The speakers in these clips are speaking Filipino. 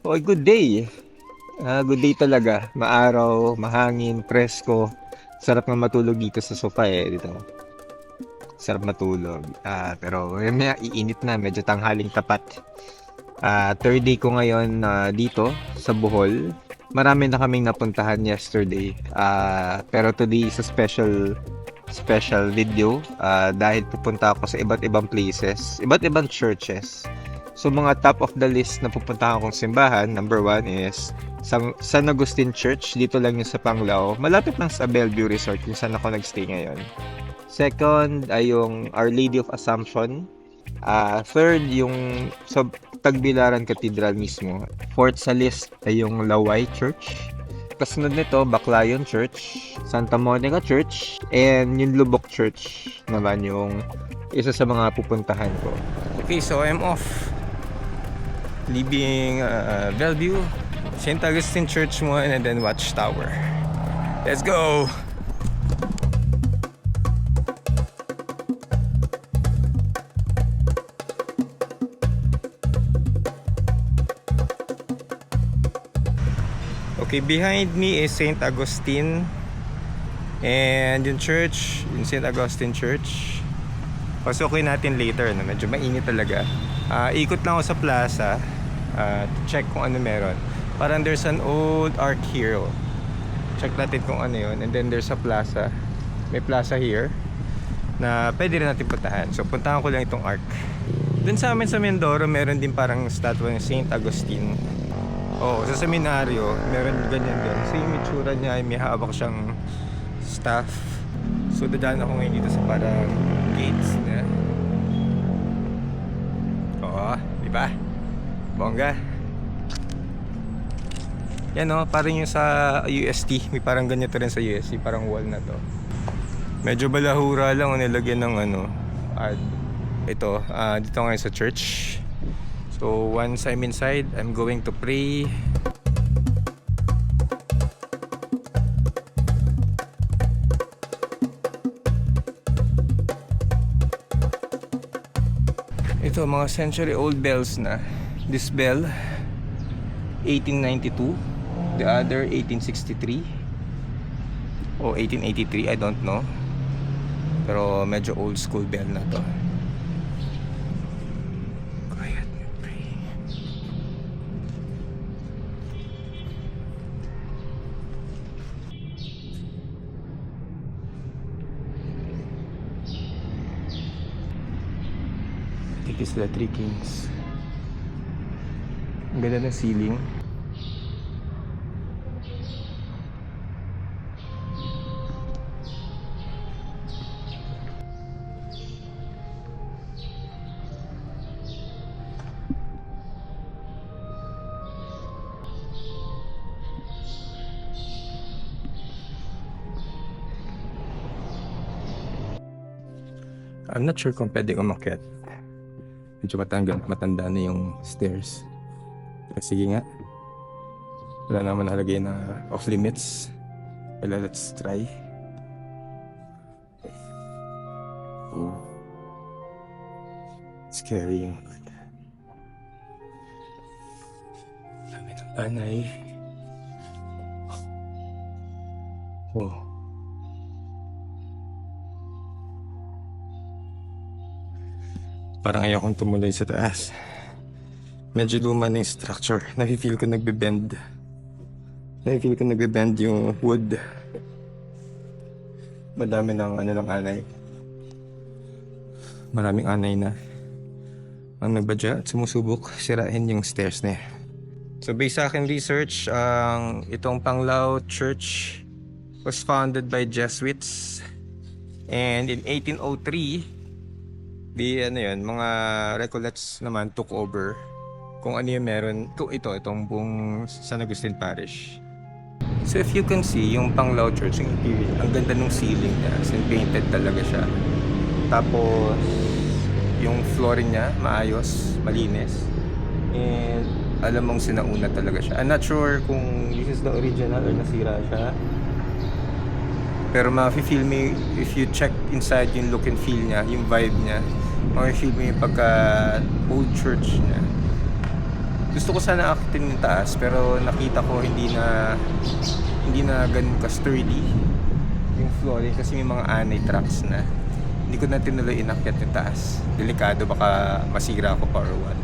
Oh, good day. Good day talaga. Maaraw, mahangin, presko. Sarap nga matulog dito sa sofa dito. Sarap matulog. Pero may iinit na, medyo tanghaling tapat. Third day ko ngayon dito sa Bohol. Marami na kaming napuntahan yesterday. Pero today is a special video dahil pupunta ako sa iba't ibang places, iba't ibang churches. So mga top of the list na pupuntahan kong simbahan, number 1 is San Agustin Church. Dito lang yun sa Panglao. Malapit lang sa Bellevue Resort kung saan ako nagstay ngayon. Second ay yung Our Lady of Assumption. Third, yung sa Tagbilaran Cathedral mismo. Fourth sa list ay yung Laway Church. Kasunod nito, Baclayon Church, Santa Monica Church, and yung Lubok Church naman yung isa sa mga pupuntahan ko. Okay, so I'm off. Leaving Bellevue, St. Augustine Church muna, and then Watchtower. Let's go! Okay, behind me is St. Augustine and yung church, yung St. Augustine Church. Pasukin natin later, no? Medyo mainit talaga. Ikot lang ako sa plaza to check kung ano meron. Parang there's an old ark here. Check natin kung ano yun. And then there's a plaza. May plaza here na pwede rin natin puntahan. So puntahan ko lang itong ark. Dun sa amin sa Mindoro, meron din parang statue ng St. Augustine. Oo, sa seminaryo, meron ganyan din. So yung itsura niya ay may hawak siyang staff. So dadaan ako ngayon dito sa parang gates na. Oo, di ba? Bongga. Yan o, parang yung sa UST. May parang ganito rin sa UST, parang wall na to. Medyo balahura lang o nilagyan ng ano. Ito, dito ngayon sa church. So once I'm inside, I'm going to pray. Ito, mga century old bells na. This bell 1892, the other 1863 o 1883, I don't know. Pero medyo old school bell na to. Is the Three Kings. Ang ganda ng ceiling. I'm not sure kung pwede umakyat. Medyo matanda na yung stairs. Sige nga. Wala naman nalagay na off limits. Wala, let's try. Oh. Scary yung dami ng anay. Oh. Parang ayaw kong tumuloy sa taas. Medyo luma na yung structure. Nafe-feel ko nagbe-bend. Nafe-feel ko nagbe-bend yung wood. Madami ng anay. Maraming anay na ang nagbadya at sumusubok sirain yung stairs na yan. So based sa aking research, itong Panglao Church was founded by Jesuits. And in 1803, mga Recollets naman took over kung ano yung meron. Itong buong San Agustin Parish. So if you can see, yung Panglao Church, yung interior, ang ganda ng ceiling niya, as in painted talaga siya. Tapos, yung flooring niya, maayos, malinis. And alam mong sinauna talaga siya. I'm not sure kung this is the original or nasira siya. Pero ma-feel mo if you check inside yung look and feel niya, yung vibe niya, ma-feel mo yung pagka old church niya. Gusto ko sana akitin yung taas pero nakita ko hindi na ganun ka sturdy yung flooring kasi may mga anay tracks na. Hindi ko na tinuloy inakyat yung taas. Delikado, baka masira ako pa or what.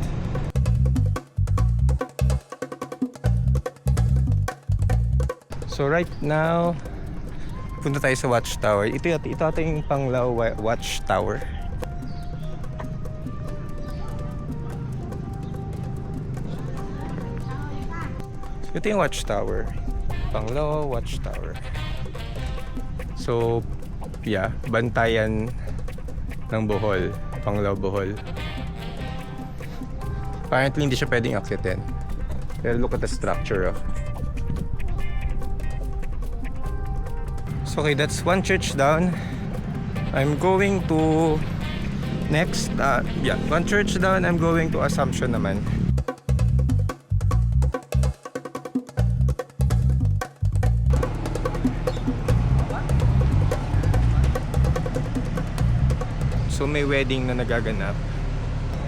So right now, punta tayo sa watchtower. Ito ata yung Panglao Watchtower. Ito yung watchtower. Panglao Watchtower. So, yeah, bantayan ng Bohol. Panglao Bohol. Apparently, hindi siya pwedeng akyatin. Pero look at the structure, oh. So, okay, that's one church down. I'm going to next, one church down, I'm going to Assumption naman. So may wedding na nagaganap.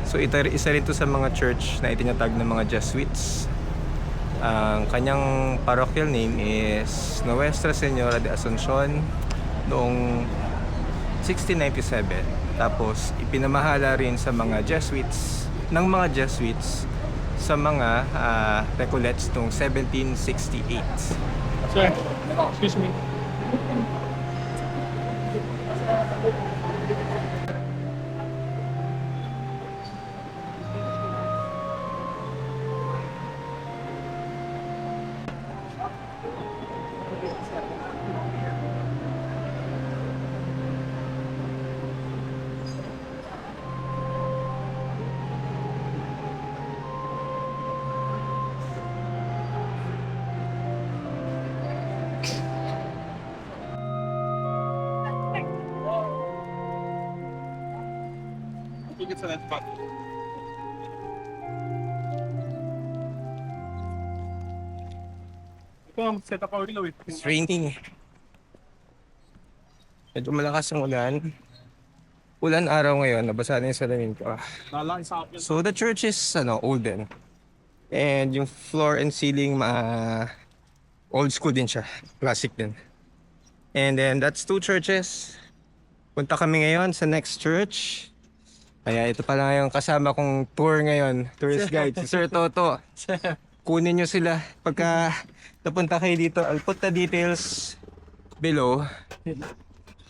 So isa rin to sa mga church na itinatag ng mga Jesuits. Ang kanyang parochial name is Nuestra Señora de Asuncion noong 1697. Tapos ipinamahala rin sa mga Jesuits sa mga Recollets noong 1768. Sir, excuse me. I think it's an spot. Ito ang set up ilaw eh. It's raining. Medyo malakas ang ulan. Ulan araw ngayon, nabasa na yung salamin ko. Nalaki sa akin. So the church is olden. And yung floor and ceiling old school din siya. Classic din. And then that's two churches. Punta kami ngayon sa next church. Kaya ito pala yung kasama kong tour ngayon. Tourist guide, si Sir Toto. Kunin nyo sila pagka napunta kayo dito. I'll put the details below.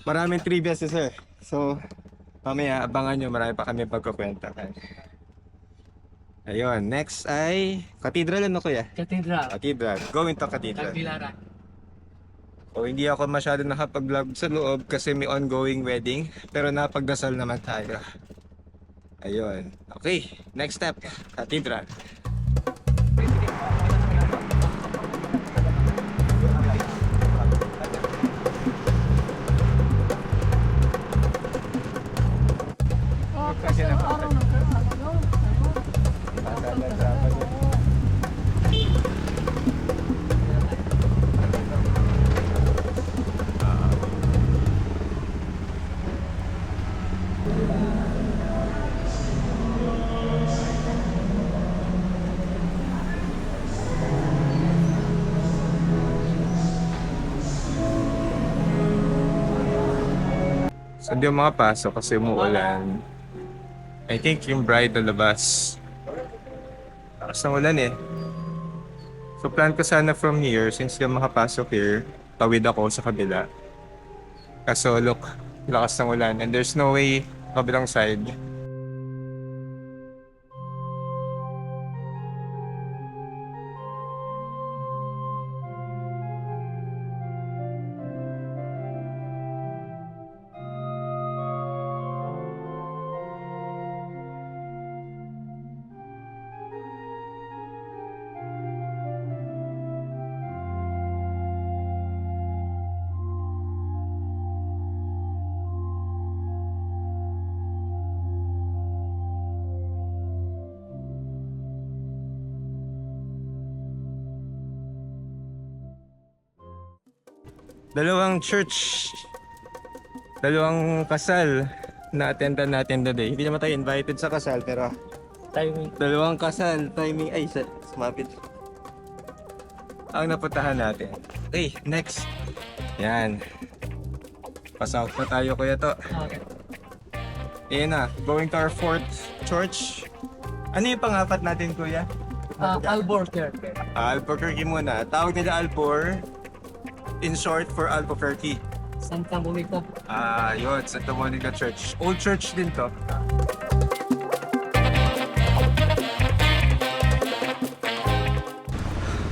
Maraming trivia si Sir. So, mamaya abangan nyo. Marami pa kami pagkukwenta. Ayun, next ay Cathedral, ano kuya? Cathedral. Cathedral. Going to Cathedral. Tagbilaran. O hindi ako masyado nakapag-vlog sa loob kasi may ongoing wedding. Pero napagdasal naman tayo. Ayun. Okay, next step. Cathedral. So hindi ako makapasok kasi umuulan. I think yung bride na labas. Lakas ng ulan eh. So plan ko sana from here, since hindi ako makapasok here, tawid ako sa kabila. Kaso look, lakas ng ulan and there's no way kabilang side. Dalawang church, dalawang kasal na attendan natin today. Hindi naman tayo invited sa kasal pero Timing. dalawang kasal, timing ay sumapit. Ang napuntahan natin. Okay, next. Yan. Pass out na tayo kuya to. Okay. Ayan na, going to our fourth church. Ano yung pang-apat natin kuya? Albor Church. Albuquerque muna. Tawag nila Albor. In short for Albuquerque. Santa Monica. Yun, Santa Monica Church. Old church din to.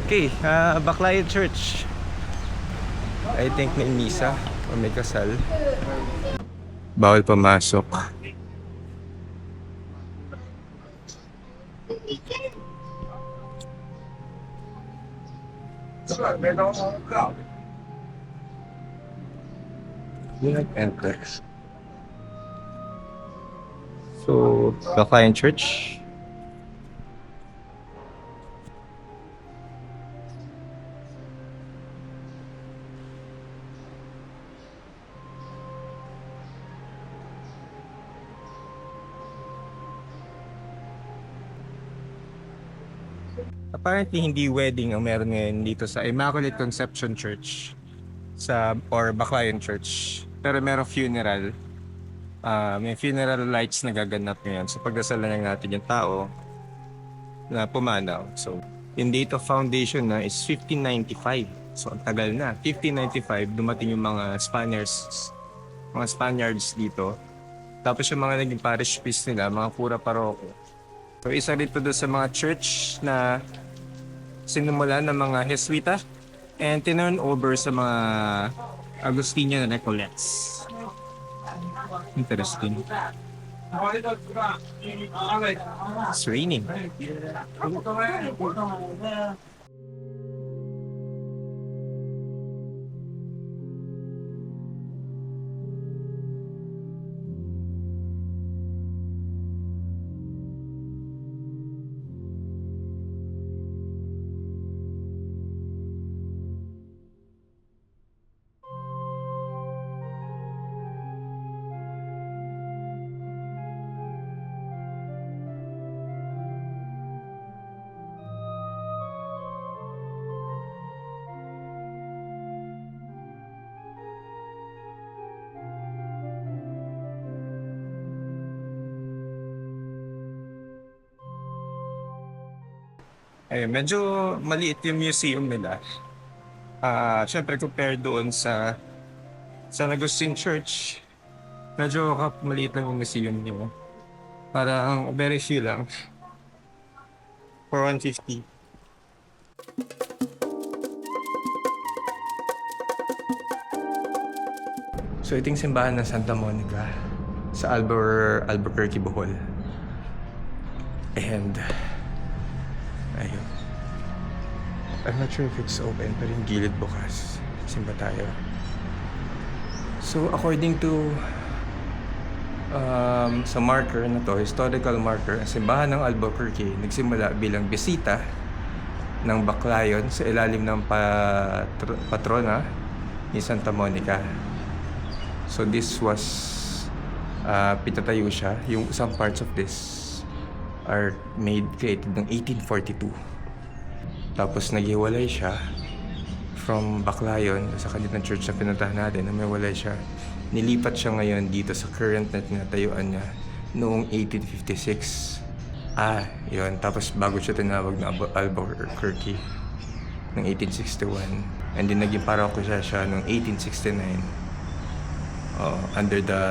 Okay, Baclayan Church. I think may misa o may kasal. Bawal pumasok. Enter. So, Baclayan Church. Apparently, hindi wedding ang meron ngayon dito sa Immaculate Conception Church or Baclayan Church. Pero meron funeral. May funeral lights na gaganap ngayon. So pagdasalan lang natin yung tao na pumanaw. So, yung date of foundation na is 1595. So ang tagal na. 1595, dumating yung mga Spaniards dito. Tapos yung mga naging parish priest nila, mga pura paroko. So isa rito doon sa mga church na sinimula ng mga Jesuita and tinurn over sa mga Agustinian Recollets. Interesting. It's raining. Eh, medyo maliit yung museum nila. Syempre compared doon sa San Agustin Church, medyo maliit lang yung museum niyo. Parang very few lang. For 150. So ito yung simbahan ng Santa Monica sa Albuquerque, Bohol. And ayun. I'm not sure if it's open, pero yung gilid bukas. Simba tayo. So, according to sa marker na to, historical marker, ang simbahan ng Albuquerque nagsimula bilang bisita ng Baclayon sa ilalim ng patrona ni Santa Monica. So, this was pinatayo siya. Yung some parts of this are created ng 1842. Tapos naghiwalay siya from Baclayon sa kanilang church na pinuntahan natin na may walay siya. Nilipat siya ngayon dito sa current na tinatayuan niya noong 1856. Yun. Tapos bago siya tinawag na Albuquerque noong 1861. And then naging paroko siya noong 1869 under the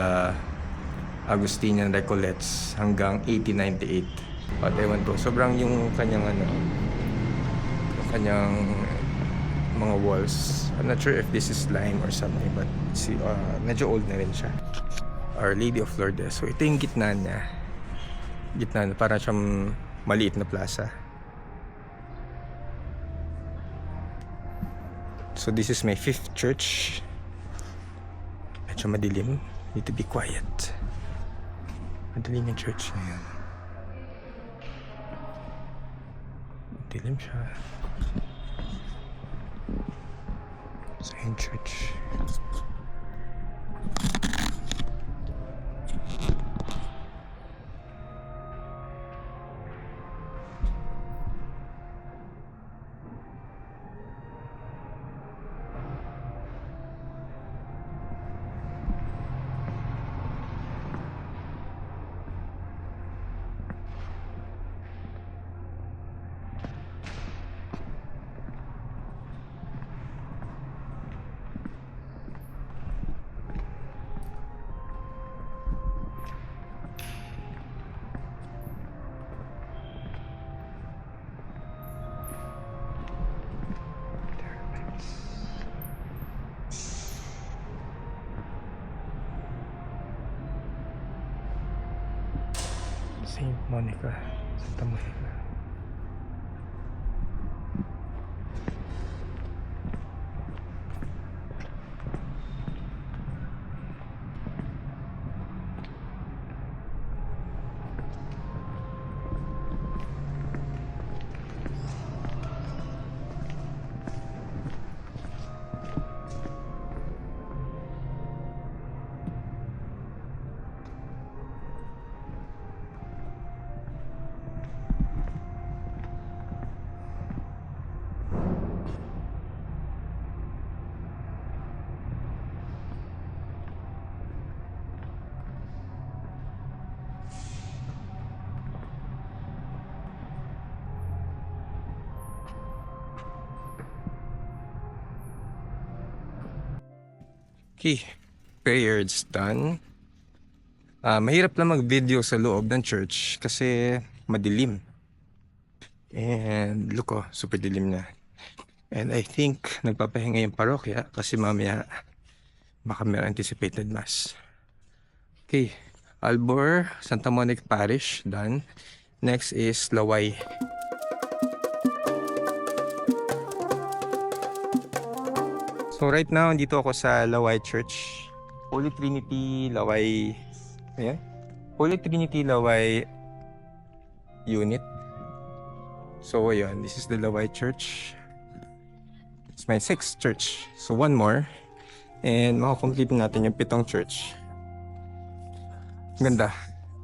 Agustinian Recollets hanggang 1898. At ewan ko, sobrang yung kanyang mga walls. I'm not sure if this is lime or something, but medyo old na rin siya. Our Lady of Lourdes. So ito yung gitna niya. Gitna na, parang siyang maliit na plaza. So this is my 5th church. Medyo madilim. Need to be quiet. Madilim yung church na yan. Madilim siya. Zion Church. Saint Monica, Santa Monica. Okay, prayer is done. Mahirap lang mag-video sa loob ng church kasi madilim. And look, oh, super dilim na. And I think nagpapahinga yung parokya kasi mamaya baka may anticipated mass. Okay, Albor, Santa Monica Parish, done. Next is Laway. So right now, dito ako sa Laway Church. Holy Trinity Laway. Ayan. Holy Trinity Laway Unit. So ayan, this is the Laway Church. It's my 6th church. So one more. And makakomplete natin yung 7th church. Ganda.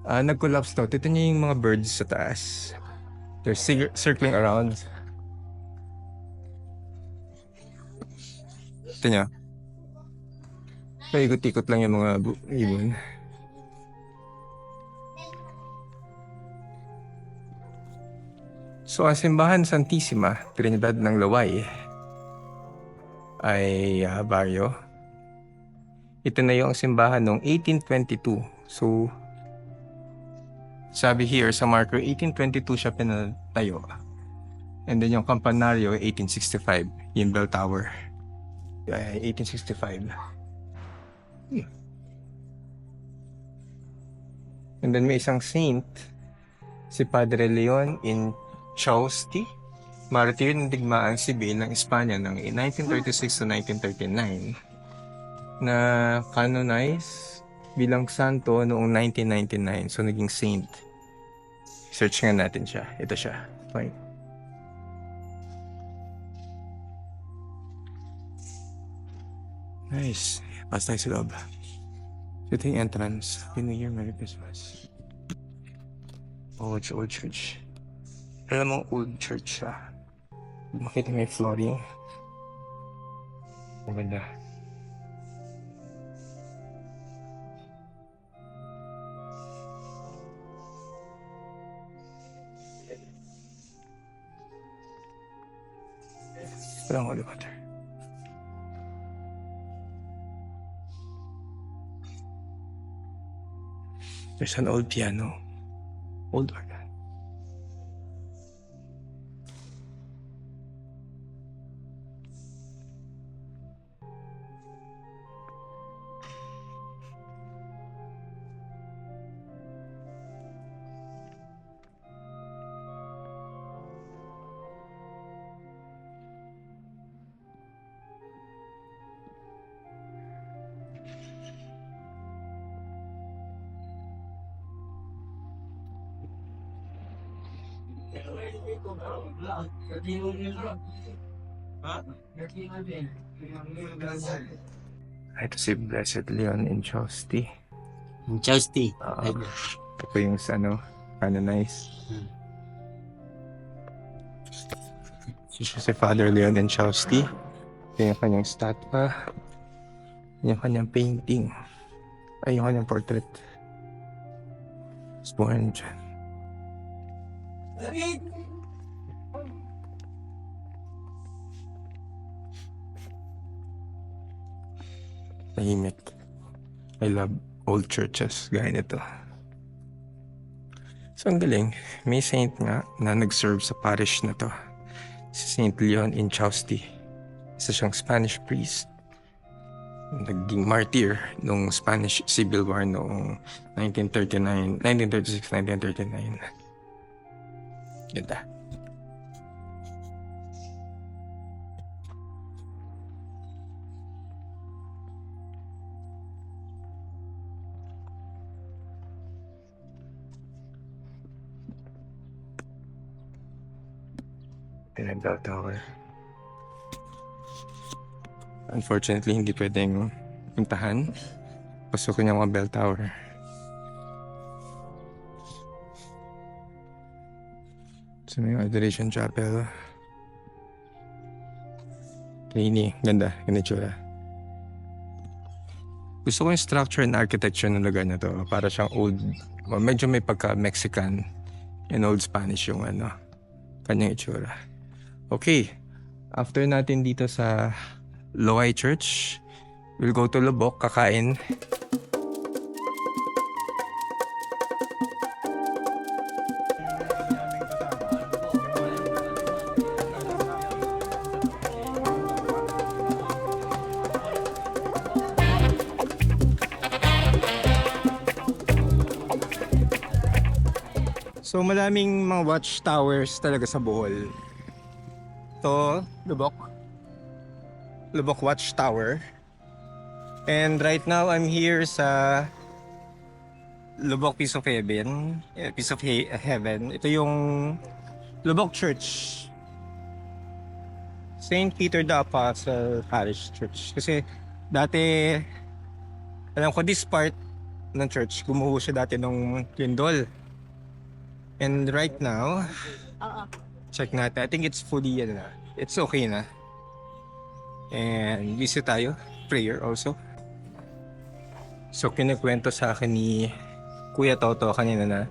Nag-collapse to. Ito niyo yung mga birds sa taas. They're circling around. Ito niya. Paikot-ikot lang yung mga ibon. So, ang simbahan Santissima, Trinidad ng Laway, ay baryo. Ito na yung simbahan noong 1822. So, sabi here sa marker, 1822 siya pinatayo. And then yung kampanaryo, 1865, yung bell tower. 1865. And then may isang saint, si Padre Leon in Chausti, martir ng digmaang sibil ng Espanya ng 1936 to 1939, na canonize bilang santo noong 1999. So naging saint. Search nga natin siya. Ito siya. Fine. Nice. Pas tayo sa loob. Ito yung entrance. Happy New Year, Merry Christmas. Old church. Alam mo, old church siya. Makita may flooring. Maganda. Walang holy water. There's an old piano. Old organ. Huh? Ito si Blessed Leon Inchausti. Chelsea. Ito po yung canonized. Siya si Father Leon Inchausti. Ito yung kanyang statwa. Yung kanyang painting. Ay, yung kanyang portrait. Was born dyan. Tahimik. I love old churches gaya nito. So ang galing, may saint nga na nag-serve sa parish na to. Si Saint Leon Inchausti. Isa siyang Spanish priest. Naging martyr nung Spanish Civil War noong 1936-1939. Ganda. Bell Tower. Unfortunately, hindi pwedeng puntahan. Pasukin niya mga bell tower. So, may Adoration Chapel. Rainy. Ganda. Ganda tsura. Gusto ko yung structure and architecture ng lugar na to. Para siyang old, medyo may pagka-Mexican and old Spanish yung kanyang itsura. Okay. After natin dito sa Loay Church, we'll go to Lubok, kakain. So maraming mga watchtowers talaga sa Bohol. Ito, Lubok Watchtower. And right now I'm here sa Lubok Piece of Heaven. Heaven. Ito yung Lubok Church. St. Peter the Apostle Parish Church. Kasi dati, alam ko this part ng church, gumuho siya dati nung lindol. And right now, check natin. I think it's fully, it's okay na. And visit tayo. Prayer also. So, kinikwento sa akin ni Kuya Toto kanina na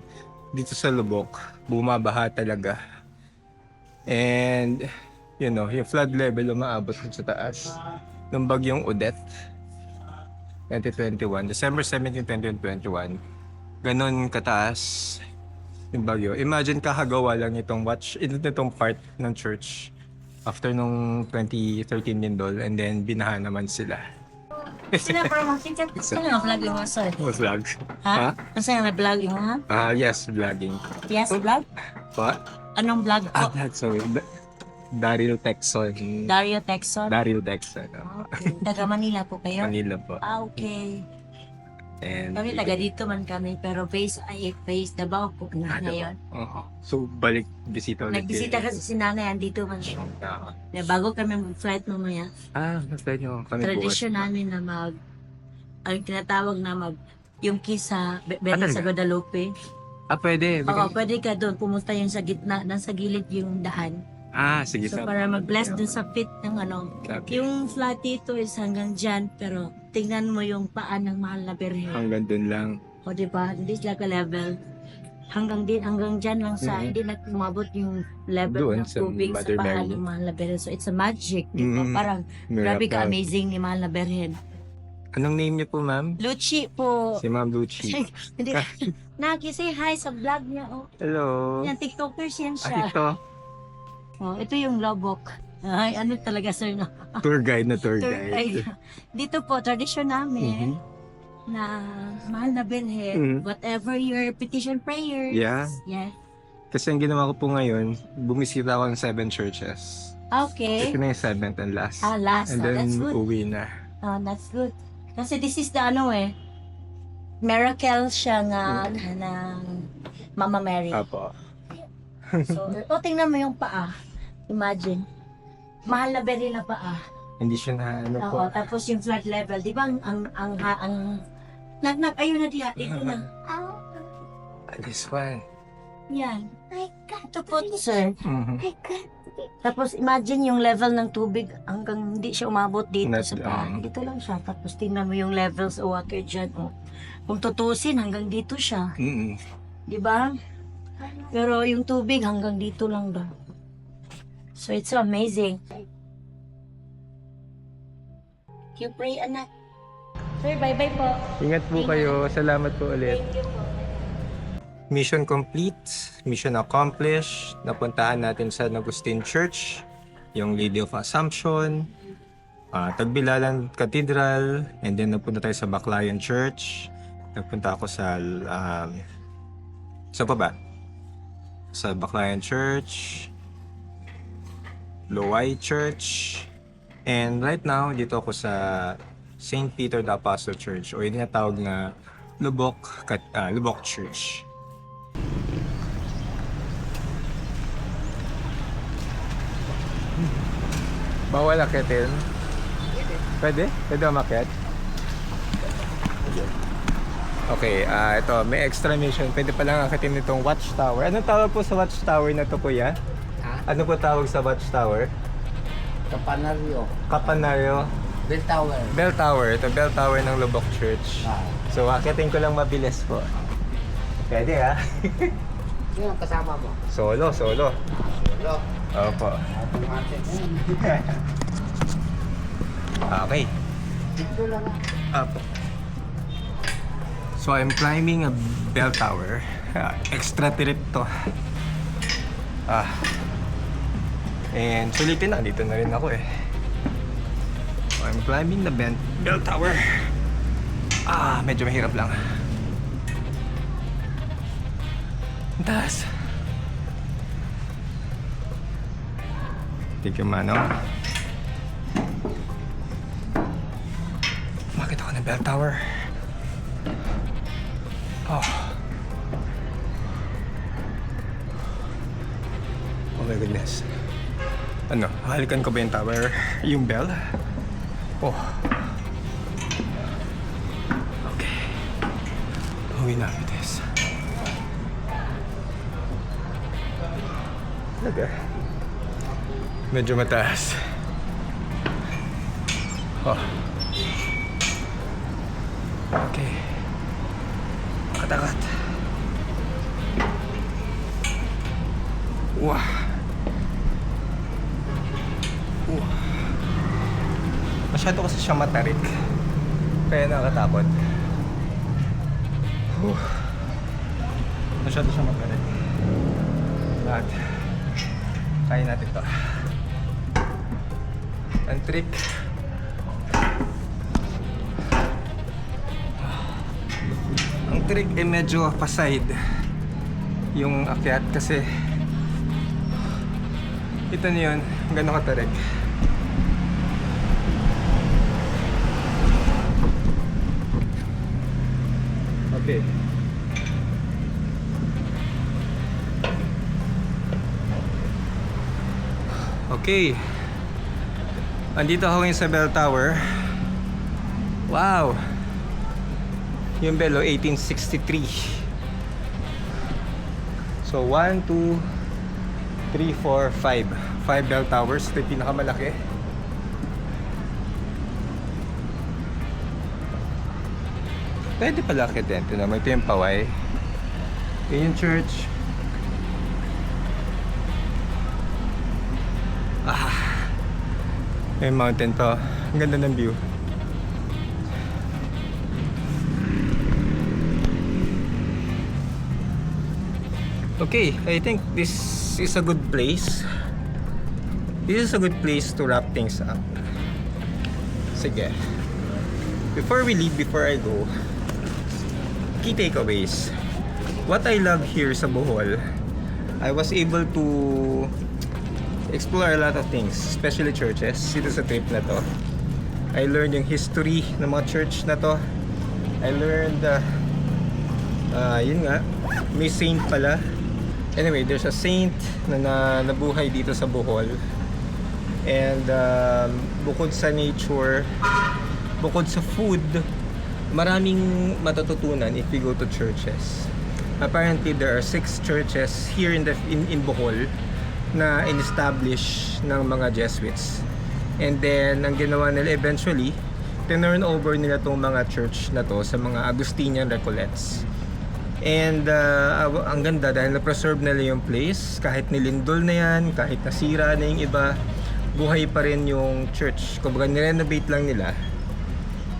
dito sa Lubok, bumabaha talaga. And, yung flood level umaabot sa taas ng bagyong Odette 2021. December 17, 2021. Ganon kataas yung bagyo. Imagine kakagawa lang itong part ng church after nung 2013 lindol and then binaha naman sila. Sino promoting ka? Sino nga vlog yung sir? Vlog. Ha? Sino nga vlog yung ha? Yes, vlogging. Yes, vlog? What? Anong vlog po? Sorry. Daryl Texon. Dario Texon? Daryl Texon. Okay. Taga Manila po kayo? Manila po. Okay. And Kami taga dito man kami, pero base Davao po na ngayon. So, balik bisita ulit. Nagbisita kasi si nanay, andito man siya. Bago kami mag-flight mamaya, Basta nyo kami tradisyon namin na ang tinatawag na yung kisa, Bella sa Guadalupe. Pwede. Oo, pwede ka doon, pumunta yung sa gitna, nasa gilid yung dahan. Sige. So para mag-bless dun sa pit ng Okay. yung flat dito is hanggang dyan, pero tingnan mo yung paan ng mahal na birhen. Hanggang dun lang. O diba, hindi sila ka-level. Hanggang dyan lang sa, hindi na umabot yung level Doon ng sa tubig sa Mother paan Mary. ng mahal na birhen. So it's a magic, diba? Mhm. Parang grabe Miracle. ka-amazing ni mahal na birhen. Anong name niyo po, ma'am? Luchi po. Si Ma'am Luchi. Hindi. Naki, say hi sa vlog niya. Oh. Hello. Yan, TikTokers yan siya. Ito. Oh, ito yung Lobok. Ay, ano talaga sir na? Tour guide na tour Tour guide. guide. Dito po, tradisyon namin na mahal na Birhen, whatever your petition prayers. Yeah. Yeah. Kasi ang ginawa ko po ngayon, bumisita ako ng 7 churches. Okay. Ito na yung 7th and last. Last. And Oh, that's then, good. uwi na. That's good. Kasi this is the miracle siya nga ng Mama Mary. Apo. So, tingnan mo yung paa. Imagine. Mahal na Birhen na paa. Hindi siya na ano po. Oo, tapos yung flood level, di ba ayun na diya, ito na. This one. Yan. Ito po, sir. Mhm. Tapos imagine yung level ng tubig hanggang hindi siya umabot dito Not- sa paa. Dito lang siya. Tapos tingnan mo yung levels of water dyan. Oh. Kung tutusin, hanggang dito siya. Mm-mm. Di ba? Pero yung tubig hanggang dito lang daw. So it's so amazing. You pray, anak. Sir, bye-bye po. Ingat po kayo. Salamat po ulit. Thank you po. Mission complete, mission accomplished. Napuntahan natin sa San Agustin Church, yung Lady of Assumption, Tagbilaran Cathedral, and then napunta tayo sa Baclayan Church. Nagpunta ako sa pa ba? Sa Baclayan Church, Loay Church, and right now dito ako sa St. Peter the Apostle Church o yung tinatawag na Lubok Church. Bawal akitin? Pwede? Pwede umakyat? Okay, ito, may extra mission. Pwede palang akitin itong watchtower. Anong tawag po sa watchtower na to, kuya? Ha? Ano po tawag sa watchtower? Kapanaryo. Kapanario. Bell Tower. Bell Tower. Ito, Bell Tower ng Lubok Church. So, akitin ko lang mabilis po. Pwede, ha? Sino ang kasama mo? Solo. Hello. Opo. Okay. Dito lang ah. Up. So I'm climbing a bell tower. Extra trip to. And sulitin na, dito na rin ako eh. So I'm climbing the bell tower. Medyo mahirap lang. Ang taas. Take your mano. Umakit ako ng bell tower. Oh my goodness. Ano, halikan ko ba yung tower? Yung bell? Oh. Okay. Uwi na with this. Talaga. Medyo mataas. Oh. Okay. Katakat. Wah. Masyado kasi siya matarik. Kaya nakakatakot. Masyado siya matarik. But, kaya natin to. Ang trick. Ang trick ay medyo paside yung akyat kasi ito na yun, gano'ng katarik. Okay. Okay. Andito ako ngayon sa bell tower. Wow! Yung bell, 1863. So, 1, 2, 3, 4, 5. 5 bell towers. Ito yung pinakamalaki. Pwede pala akitin. Ito naman. Ito yung paway. Ito yung church. May mountain to. Ang ganda ng view. Okay, I think this is a good place. This is a good place to wrap things up. Sige. Before we leave, before I go, key takeaways. What I love here sa Bohol, I was able to explore a lot of things, especially churches. Dito sa trip na to, I learned yung history ng mga church na to. I learned, yun nga, may saint pala. Anyway, there's a saint na nabuhay dito sa Bohol. And bukod sa nature, bukod sa food, maraming matututunan if you go to churches. Apparently, there are 6 churches here in Bohol na in-establish ng mga Jesuits. And then, ang ginawa nila eventually, tinurn over nila tong mga church na to sa mga Augustinian Recollets. And ang ganda dahil na-preserve nila yung place, kahit nilindol na yan, kahit nasira na yung iba, buhay pa rin yung church. Kumbaga nirenovate lang nila.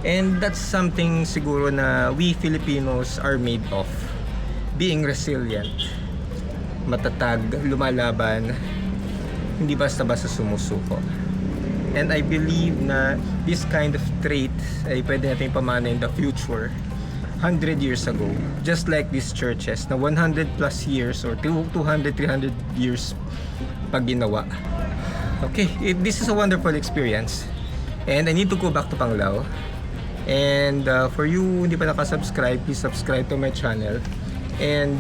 And that's something siguro na we Filipinos are made of. Being resilient, matatag, lumalaban, hindi basta-basta sumusuko. And I believe na this kind of trait ay pwede natin pamana in the future, 100 years ago. Just like these churches na 100 plus years or 200, 300 years pag ginawa. Okay, this is a wonderful experience. And I need to go back to Panglao. And for you hindi pa nakasubscribe, please subscribe to my channel. And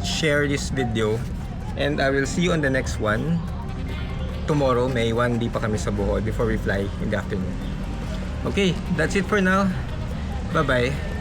share this video. And I will see you on the next one. Tomorrow, may 1 day pa kami sa Bohol before we fly in the afternoon. Okay, that's it for now. Bye-bye.